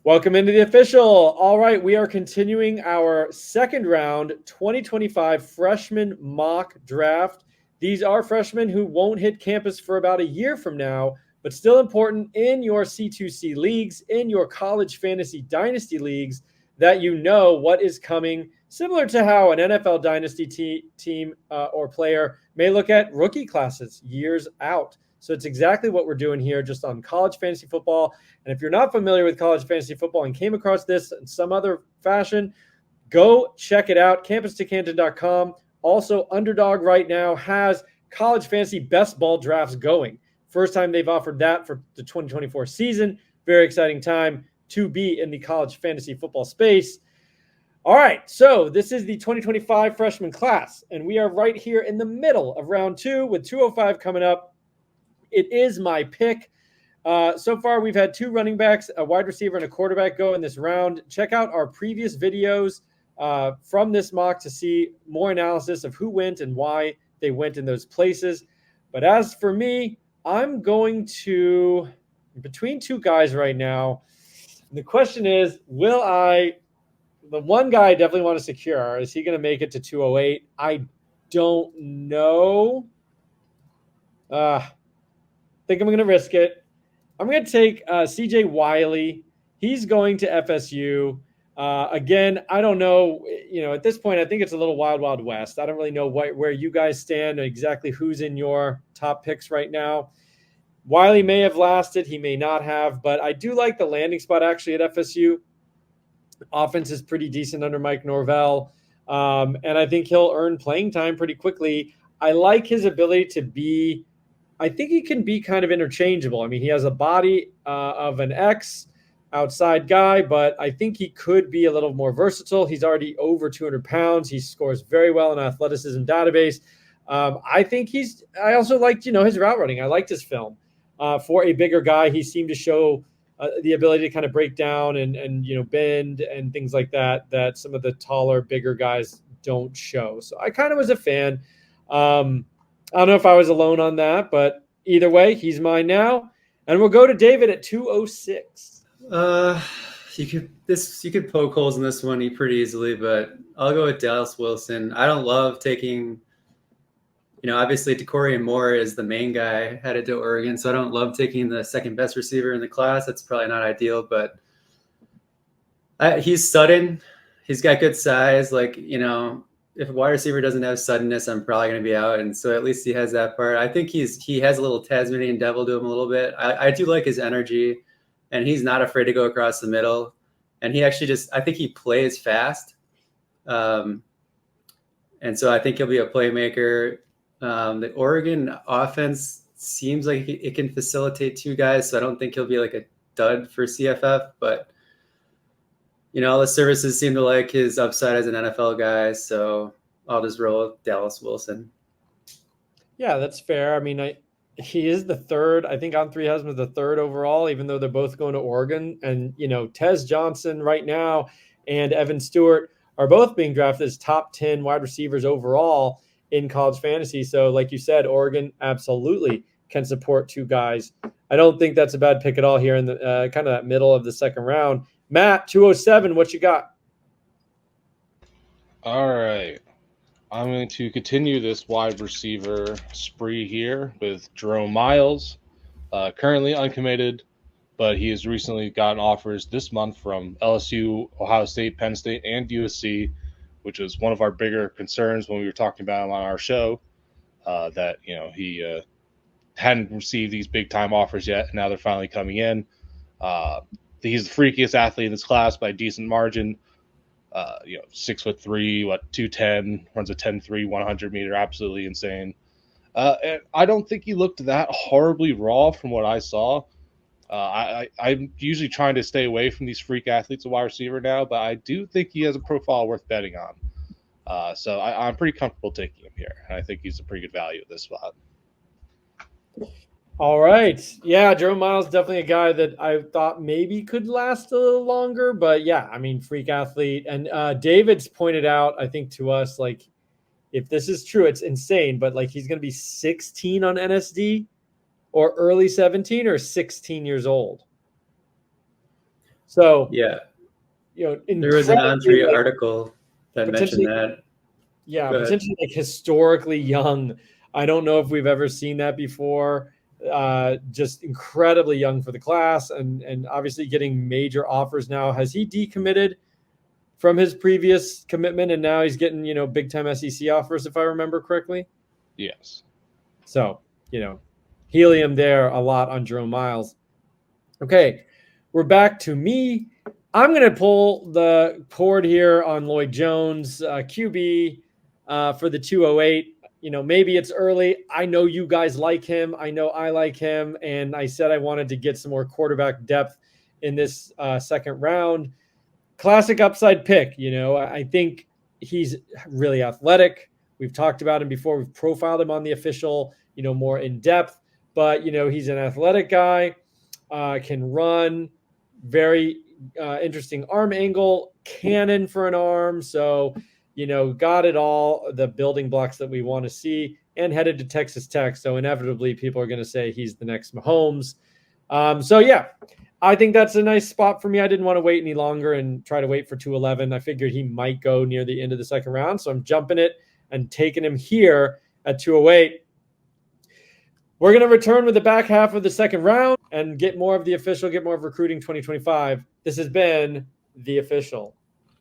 Welcome into the official. All right, we are continuing our second round 2025 freshman mock draft. These are freshmen who won't hit campus for about a year from now, but still important in your C2C leagues, in your college fantasy dynasty leagues, that you know what is coming, similar to how an NFL dynasty team or player may look at rookie classes years out. So it's exactly what we're doing here, just on college fantasy football. And if you're not familiar with college fantasy football and came across this in some other fashion, go check it out, Campus2Canton.com. Also, Underdog right now has college fantasy best ball drafts going. First time they've offered that for the 2024 season. Very exciting time to be in the college fantasy football space. All right, so this is the 2025 freshman class, and we are right here in the middle of round 2 with 205 coming up. It is my pick. So far, we've had 2 running backs, a wide receiver, and a quarterback go in this round. Check out our previous videos from this mock to see more analysis of who went and why they went in those places. But as for me, I'm going to between 2 guys right now. The question is, the one guy I definitely want to secure, is he going to make it to 208? I don't know. Think I'm going to risk it. I'm going to take CJ Wiley. He's going to FSU. Again, I don't know. At this point, I think it's a little wild, wild west. I don't really know where you guys stand, exactly who's in your top picks right now. Wiley may have lasted. He may not have. But I do like the landing spot, actually, at FSU. Offense is pretty decent under Mike Norvell. And I think he'll earn playing time pretty quickly. I like his ability to be – I think he can be kind of interchangeable. I mean, he has a body of an outside guy, but I think he could be a little more versatile. He's already over 200 pounds. He scores very well in athleticism database. I also liked, his route running. I liked his film. For a bigger guy, he seemed to show the ability to kind of break down and bend and things like that some of the taller, bigger guys don't show. So I kind of was a fan. I don't know if I was alone on that, but either way, he's mine now. And we'll go to David at 206. You could poke holes in this one pretty easily, but I'll go with Dallas Wilson. I don't love taking, obviously De'Corian Moore is the main guy headed to Oregon, so I don't love taking the second best receiver in the class. That's probably not ideal, but he's sudden. He's got good size. If a wide receiver doesn't have suddenness, I'm probably going to be out. And so at least he has that part. I think he has a little Tasmanian devil to him a little bit. I do like his energy, and he's not afraid to go across the middle. And he actually I think he plays fast. And so I think he'll be a playmaker. The Oregon offense seems like it can facilitate 2 guys. So I don't think he'll be like a dud for CFF, but all the services seem to like his upside as an NFL guy, so I'll just roll with Dallas Wilson. Yeah, that's fair. I mean, he is the third. I think On Three Husbands the third overall, even though they're both going to Oregon. And, Tez Johnson right now and Evan Stewart are both being drafted as top 10 wide receivers overall in college fantasy. So like you said, Oregon absolutely can support 2 guys. I don't think that's a bad pick at all here in the kind of that middle of the second round. Matt, 207, what you got? All right. I'm going to continue this wide receiver spree here with Jerome Miles, currently uncommitted, but he has recently gotten offers this month from LSU, Ohio State, Penn State, and USC, which was one of our bigger concerns when we were talking about him on our show, that he hadn't received these big-time offers yet, and now they're finally coming in. He's the freakiest athlete in this class by a decent margin. 6'3", 210, runs a 10.3, 100 meter, absolutely insane. And I don't think he looked that horribly raw from what I saw. I'm usually trying to stay away from these freak athletes at wide receiver now, but I do think he has a profile worth betting on. So I'm pretty comfortable taking him here. And I think he's a pretty good value at this spot. All right. Yeah, Jerome Miles, definitely a guy that I thought maybe could last a little longer. But yeah, I mean, freak athlete. And David's pointed out, I think, to us, if this is true, it's insane. But he's going to be 16 on NSD or early 17 or 16 years old. So, Yeah. you know, There was an incredibly, On3 like, article that mentioned potentially, that. yeah, Go ahead. potentially like historically young. I don't know if we've ever seen that before. Just incredibly young for the class, and obviously getting major offers now. Has he decommitted from his previous commitment, and now he's getting, you know, big time SEC offers, if I remember correctly? Yes. So, you know, helium there a lot on Jerome Miles. Okay, we're back to me. I'm going to pull the cord here on Lloyd Jones, QB, for the 208. You know, maybe it's early. I know you guys like him. I know I like him. And I said I wanted to get some more quarterback depth in this second round. Classic upside pick. You know, I think he's really athletic. We've talked about him before. We've profiled him on the official, you know, more in depth. But, you know, he's an athletic guy, can run, very interesting arm angle, cannon for an arm. So, you know, got it all, the building blocks that we want to see, and headed to Texas Tech. So inevitably people are going to say he's the next Mahomes. So yeah, I think that's a nice spot for me. I didn't want to wait any longer and try to wait for 211. I figured he might go near the end of the second round. So I'm jumping it and taking him here at 208. We're going to return with the back half of the second round and get more of the official, get more of recruiting 2025. This has been The Official.